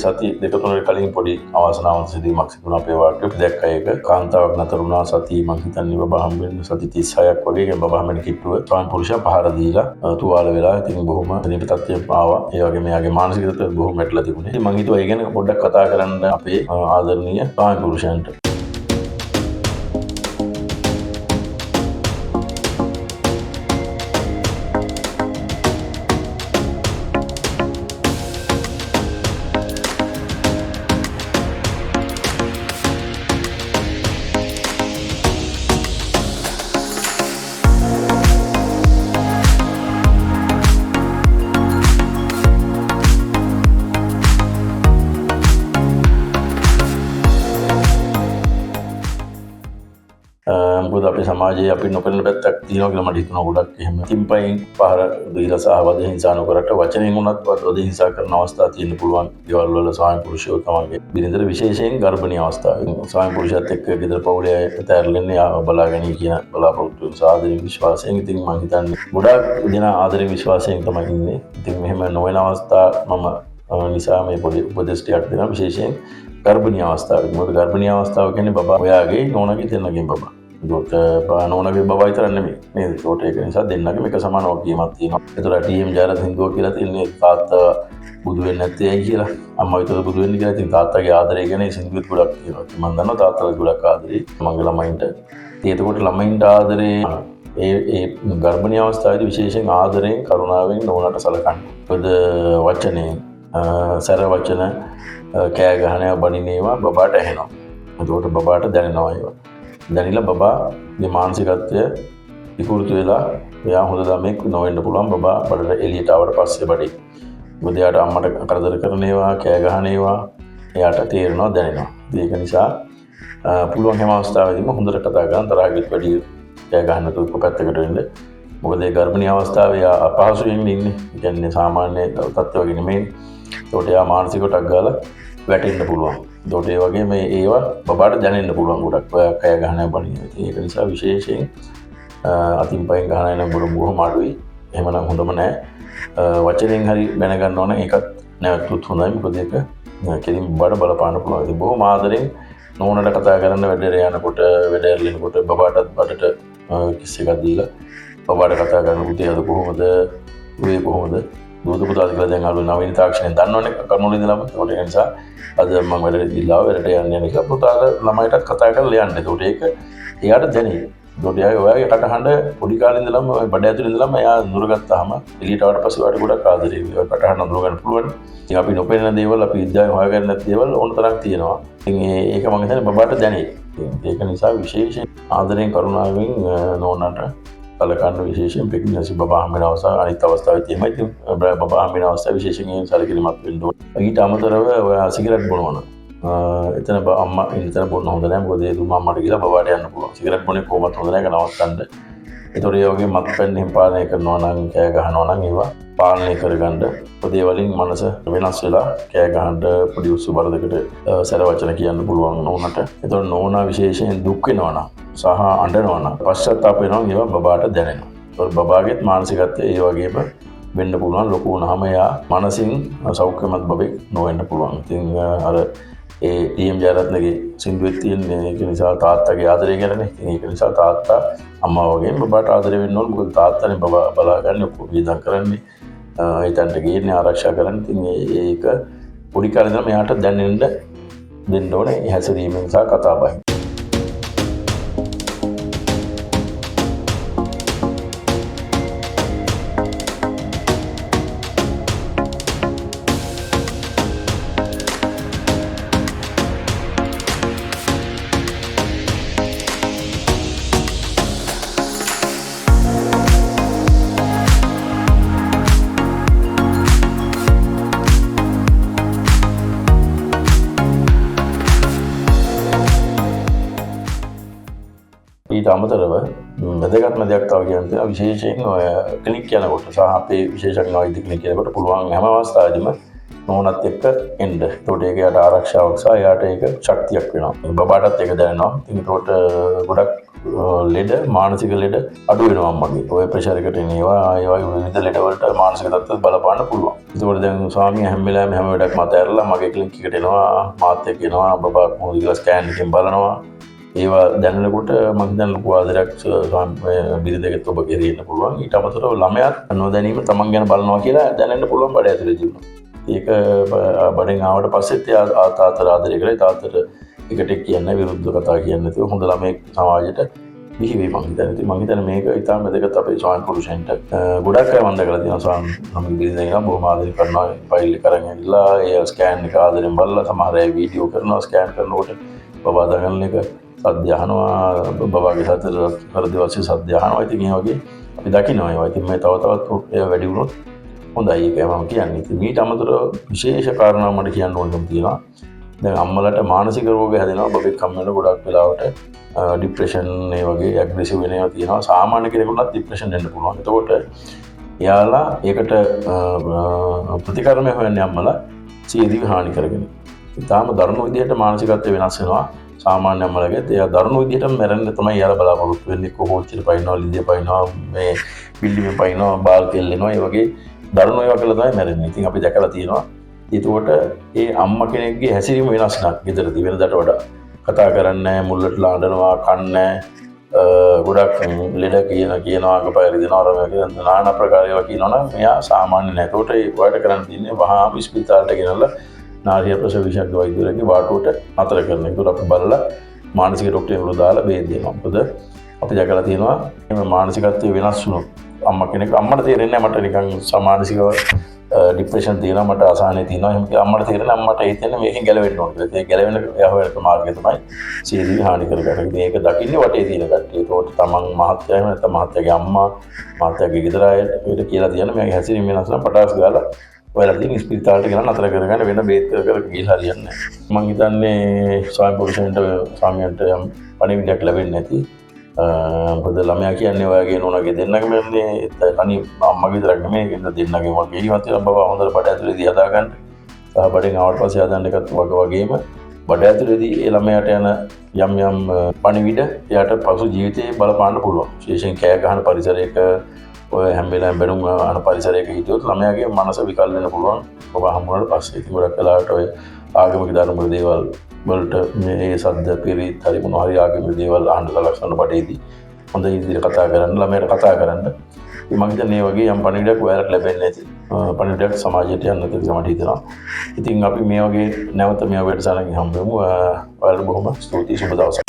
සති දෙක තුනකට කලින් පොඩි අවාසනාවන්ත සිදුවීමක් සිදු වුණා අපේ වාර්ඩ්‌ට. අපි දැක්ක ඒක කාන්තාවක් නතර වුණා සතිය මං හිතන්නේ බබා හම්බෙන්න සති 36ක් වගේ බබා හම්බෙන්න කිට්ටුව ස්වාමි පුරුෂයා පහර දීලා තුවාල වෙලා ඉතින් බොහොම නිප තත්ත්වයක් ආවා. ඒ වගේ මෙයාගේ මානසික තත්ත්වය බොහොම වැටලා තිබුණේ. ඉතින් මං හිතුවා ඒ ගැන පොඩ්ඩක් කතා කරන්න අපේ ආදරණීය ස්වාමි පුරුෂයන්ට. මොකද අපේ සමාජයේ අපි නොකරන පැත්තක් තියෙනවා කියලා මට හිතෙනවා ගොඩක් එහෙම. තිම්පයින් පහර දීලා සහ වද හිංසා නොකරට වචනෙන් උනත් වද හිංසා කරන අවස්ථා තියෙන්න පුළුවන්. ඒවල් වල ස්වාමි පුරුෂයෝ තමන්ගේ බිරිඳට විශේෂයෙන් ගර්භණී අවස්ථාවේ ස්වාමි පුරුෂයාත් එක්ක ගෙදර පවුලේ අය තැරලෙන්නේ බලාගනී කියන බලාපොරොත්තු සාදරයෙන් විශ්වාසයෙන්. ඉතින් මම හිතන්නේ ගොඩාක් දෙනා ආදරයෙන් විශ්වාසයෙන් තමයි ඉන්නේ. ඉතින් මෙහෙම නොවන අවස්ථා මම නිසා මේ පොඩි උපදෙස් ටිකක් දෙනවා විශේෂයෙන් ගර්භණී අවස්ථාවේ. මොකද ගර්භණී අවස්ථාව කියන්නේ බබා ඔයාගේ නෝනාගේ දෙන්නගෙන් බබා. ඒකට නෝනාගේ බබා විතර නෙමෙයි නේද? ඒකට ඒක නිසා දෙන්නගෙම එක සමාන වගකීමක් තියෙනවා. ඒතර ටීඑම් ජයරත් හින්දුව කියලා තියෙන්නේ තාත්තා බුදු වෙන්නේ නැත්තේ ඇයි කියලා. අම්මා විතර බුදු වෙන්නේ කියලා. ඉතින් තාත්තාගේ ආදරය ගැන සින්දුවත් ගොඩක් තියෙනවා. මම දන්නවා තාත්තාට ගොඩක් ආදරේ මගේ ළමයින්ට. ඒකට ළමයින්ට ආදරේ ඒ ගර්භණී අවස්ථාවේදී විශේෂයෙන් ආදරයෙන් කරුණාවෙන් නෝනාට සලකන්න. මොකද වචනේ සැර වචන කෑ ගහන බණින ඒවා බබාට ඇහෙනවා. ඒකට බබාට දැනෙනවා ඒවා. දැනිලා බබාගේ මානසිකත්වය විකෘති වෙලා එයා හොඳ ළමෙක් නොවෙන්න පුළුවන්. බබා බඩට එළියට ආවට පස්සේ බඩේ. මොකද එයාට අම්මට කරදර කරන ඒවා කෑ ගහන ඒවා එයාට තේරෙනවා දැනෙනවා. ඒක නිසා පුළුවන් හැම අවස්ථාවෙදීම හොඳට කතා කරන් තරහගෙත් වැඩි කෑ ගහන්න නැතුව පැත්තකට වෙන්න. මොකද ඒ ගර්භණී අවස්ථාවේ අපහසුයෙන් ඉන්නේ. ඒ කියන්නේ සාමාන්‍ය තත්ත්වයක නෙමෙයි. ඒකට එයා මානසිකව ටක් ගාලා වැටෙන්න පුළුවන්. ඒකට ඒ වගේ මේ ඒවා බබාට දැනෙන්න පුළුවන් ගොඩක්. ඔයා කෑ ගහන බණින. ඒක නිසා විශේෂයෙන් අතින් පයින් ගහන එන බොහොම අඩුයි. එහෙමනම් හොඳම නෑ. වචනෙන් හරි දැනගන්න ඕන ඒකත් නැවතුත් හොඳයි. මොකද ඒක කෙලින් බඩ බලපාන්න පුළුවන්. ඉතින් බොහොම ආදරෙන් නෝනට කතා කරන්න වැඩේ යනකොට වැඩ ඇරලෙනකොට බබාටත් බඩට කිස් එකක් දීලා බබාට කතා කරන පුතේ අද කොහොමද? උවේ කොහොමද? දුවද පුතාද කියලා දැන් අලුත් නවීන තාක්ෂණයෙන් දන්නවනේ කර්මවල ඉඳලාම. ඒක නිසා අද මම වැඩට ගිහලා වැඩට යන්නේ නැහැ කියලා පුතාට ළමයිටත් කතා කරලා යන්න. ඒකට ඒක එයාට දැනේ. ඒකට එයාගේ ඔයාගේ කටහඬ පොඩි කාලේ ඉඳලම බඩ ඇතුලේ ඉඳලම එයා නුරගත්තාම එළියට ආවට පස්සේ ඔයාට ගොඩක් ආදරේ වෙයි. ඔය කටහඬ නුර ගන්න පුළුවන්. ඉතින් අපි නොපෙනෙන දේවල් අපි විද්‍යාවෙන් හොයාගන්න නැති දේවල් ඕන තරම් තියෙනවා. ඉතින් ඒක මම හිතන්නේ බබාට දැනේ. ඒක නිසා විශේෂයෙන් ආදරෙන් කරුණාවෙන් නෝනාට සලකන්න විශේෂයෙන් ප්‍රෙග්නන්සි බබා හම්බෙන අවස්ථාව අනිත් අවස්ථාවේ තියෙනවා. ඉතින් බබා හම්බෙන අවස්ථාව විශේෂයෙන් සැලකිලිමත් වෙන්න ඕනේ. ඊට අමතරව ඔයා සිගරට් බොනවා නම් එතන අම්මා එතන බොන්න හොඳ නැහැ. මොකද ඒ දුම අම්මට කියලා බබාට යන්න පුළුවන්. සිගරට් බොන්නේ කොහොමද හොඳ නැහැ. ඒක නවත්තන්න. ඒතකොට ඒ වගේ මත්පැන් එහෙම පානය කරනවා නම් කෑ ගහනවා නම් ඒවා පාලනය කරගන්න. පොදේ වලින් මනස වෙනස් වෙලා කෑ ගහන්න පොඩි උස්සු බරදකට සැර වචන කියන්න පුළුවන් නෝනට. ඒතකොට නෝනා විශේෂයෙන් දුක් වෙනවා නම් සහ අඬනවා නම් පශ්චාත්තාප වෙනවා නම් ඒවා බබාට දැනෙනවා. ඒතකොට බබාගේත් මානසිකත්වය ඒ වගේම වෙන්න පුළුවන්. ලොකු වුණාම එයා මනසින් සෞඛ්‍යමත් බබෙක් නොවෙන්න පුළුවන්. ඉතින් අර ඒ ටීඑම් ජයරත්නගේ සින්දුවේ තියෙන ඒක නිසා තාත්තගේ ආදරය ගැනනේ. ඒක නිසා තාත්තා අම්මා වගේම බබාට ආදරය වෙන්න ඕන. මොකද තාත්තනේ බබා බලාගන්නේ ඔක්කොම වියදම් කරන්නේ. ඒතන්ට ගේන්නේ ආරක්ෂා කරන්නේ. ඉතින් ඒක පොඩි කාලේ ඉඳන් මෙයාට දැනෙන්න දෙන්න ඕනේ. හැසිරීමෙන් සහ කතාබහෙන්. ඊට අමතරව වැදගත්ම දෙයක් තව කියන්නේ විශේෂයෙන් ඔය ක්ලිනික් යනකොට සහ අපේ විශේෂඥ වෛද්‍ය ක්ලිනික් යනකොට පුළුවන් හැම අවස්ථාවෙදිම නෝනත් එක්ක එන්න. ඒකට ඒක යට ආරක්ෂාවක් සහ යට ඒක ශක්තියක් වෙනවා. බබාටත් ඒක දැනෙනවා. ඉතින් ඒකට ගොඩක් ලෙඩ මානසික ලෙඩ අඩු වෙනවා අම්මගේ. ඔය ප්‍රෙෂර් එකට එන ඒවා විවිධ ලෙඩ වලට මානසික තත්ත්ව බලපාන්න පුළුවන්. ඒකට දැන් ස්වාමියා හැම වෙලාවෙම හැම වැඩක්ම අතහැරලා මගේ ක්ලිනික් එකට එනවා, මාත් එක්ක එනවා, බබා මොකද කියලා ස්කෑන් එකෙන් බලනවා. ඒවා දැනනකොට මම හිතන ලොකු ආදරයක් බිරිඳගෙත් ඔබ කෙරේ ඉන්න පුළුවන්. ඊට අමතරව ළමයාත් නොදැනීම තමන් ගැන බලනවා කියලා දැනෙන්න පුළුවන් බඩ ඇතුලේ තිබුණා. ඒක බඩෙන් ආවට පස්සෙත් තාත්තට ආදරය කරලා තාත්තට එකට කියන්නේ විරුද්ධ කතා කියන්නේ නැතුව හොඳ ළමෙක් සමාජයට බිහි වෙයි මං හිතන්නේ. ඉතින් මං හිතන්නේ මේක ඉතාම වැදගත් අපේ ස්වාමි පුරුෂයන්ට. ගොඩක් අය මම දැකලා තියෙනවා ස්වාමි බිරිඳගෙන බොහොම ආදරය කරනවා. ෆයිල් එක අරන් ඇවිල්ලා ඒ ස්කෑන් එක ආදරෙන් බලලා සමහර අය වීඩියෝ කරනවා ස්කෑන් කරනකොට බබා දඟලන එක සද්ද අහනවා බබාගේ සතර හෘදවස්සේ සද්ද අහනවා. ඉතින් ඒ වගේ අපි දකිනවා ඒවා. ඉතින් මේ තව තවත් වැඩි වුණොත් හොඳයි ඒකයි මම කියන්නේ. ඉතින් ඊට අමතරව විශේෂ කාරණා මට කියන්න ඕනකම තියෙනවා. දැන් අම්මලට මානසික රෝග හැදෙනවා. බබෙක් හම් වෙන ගොඩක් වෙලාවට ඩිප්‍රෙෂන් ඒ වගේ ඇග්‍රෙසිව් වෙන ඒවා තියෙනවා. සාමාන්‍ය කෙනෙකුට ඩිප්‍රෙෂන් එන්න පුළුවන්. එතකොට එයාලා ඒකට ප්‍රතිකර්ම හොයන්නේ අම්මලා සියදිවි හානි කරගෙන. ඊටාම දරුණු විදිහට මානසිකත්වය වෙනස් වෙනවා. සාමාන්‍ය අම්මලගෙත් එයා දරුණු විදිහට මැරෙන්න තමයි එයාලා බලාපොරොත්තු වෙන්නේ. කොහොච්චර පයින්නවා, ලිඳේ පයින්නවා, මේ බිල්ඩිමේ පයින්නවා, බාල් කෙල්ලෙනවා. ඒ වගේ දරුණු ඒවා කළා තමයි මැරෙන්නේ. ඉතින් අපි දැකලා තියෙනවා. ඒකට ඒ අම්මා කෙනෙක්ගේ හැසිරීම වෙනස් නක් ගෙදරදී වෙනදාට වඩා. කතා කරන්නේ මුල්ලට ලාඬනවා, කන්නේ ගොඩක් ලෙඩ කියනවා අඟපය රිදෙනවා රම කියන নানা ප්‍රකාර ඒවා කියනවනම් මෙයා සාමාන්‍ය නැහැ. ඒකට ඒ වලට කරන්න තියෙන්නේ වහාම ස්පිතාලට ගෙනල්ලා නාරිය ප්‍රසව විශේෂඥ වෛද්‍යවරයෙක්ගේ වාටුවට නතර කරන. ඒකට අපි බලලා මානසික ડોක්ටර්වරු දාලා බේද දෙනවා. මොකද අපි දැකලා තියෙනවා මේ මානසිකත්වය වෙනස් වුණොත් අම්මා කෙනෙක් අම්මට තේරෙන්නේ නැහැ මට නිකන් සමානසිකව ડિප්‍රෙෂන් තියෙනවා මට අසහනය තියෙනවා එහෙම කියලා අම්මට තේරෙන්නේ අම්මට හිතෙන්නේ මේකෙන් ගැලවෙන්න ඕන කියලා. ඒ ගැලවෙන යහවැඩක මාර්ගය තමයි සීදී හානි කරගන්න. ඉතින් ඒක දකින්නේ වටේ තියෙන කට්ටිය. ඒකට තමන් මහත්යම නැත්නම් මහත්යගේ අම්මා මහත්යගේ ගෙදර අයට කියලා තියෙන මේ හැසිරීම වෙනස් නම් පටාස් ගාලා ඔයාලා ඉතින් ස්පිරිතාලට ගෙනල්ලා නතර කරගන්න වෙන බේත් කර ගිහලා හරියන්නේ නැහැ. මම හිතන්නේ ස්වාමි පුරුෂයන්ට ස්වාමියන්ට යම් පණිවිඩයක් ලැබෙන්නේ නැති. මොකද ළමයා කියන්නේ ඔයාගේ නෝනාගේ දෙන්නගම මේ තනි අම්මා විතරක් නෙමෙයි දෙන්නගම වගේ ජීවත් වෙන බව හොඳට බඩ ඇතුලේදී හදාගන්න. සහ බඩෙන් ආවට පස්සේ හදාන්න එකත් වගේම බඩ ඇතුලේදී ඒ ළමයාට යන යම් පණිවිඩ එයාට පසු ජීවිතේ බලපාන්න පුළුවන්. විශේෂයෙන් කෑ ගහන පරිසරයක ඔය හැම වෙලාවෙම බැනුම් අහන පරිසරයක හිටියොත් ළමයාගේ මනස විකල් වෙන්න පුළුවන්. ඔබ හමුවනට පස්සේ ඉතින් ගොඩක් වෙලාවට ඔය ආගමික ධර්ම දේවල් වලට මේ සද්ද පිරිත් හරි මොනවා හරි ආගමික දේවල් අහන්න සලස්වන්න බඩේදී හොඳ ඉදිරියට කතා කරන්න ළමයට කතා කරන්න. මම හිතන්නේ මේ වගේ යම් පණිවිඩයක් ඔයාලට ලැබෙන්නේ නැති පණිවිඩයක් සමාජයට යන්න කියලා මට හිතෙනවා. ඉතින් අපි මේ වගේ නැවත මේ වැඩසටහනකින් හම්බෙමු. ඔයාලට බොහොම ස්තුතියි. සුබ දවසක්.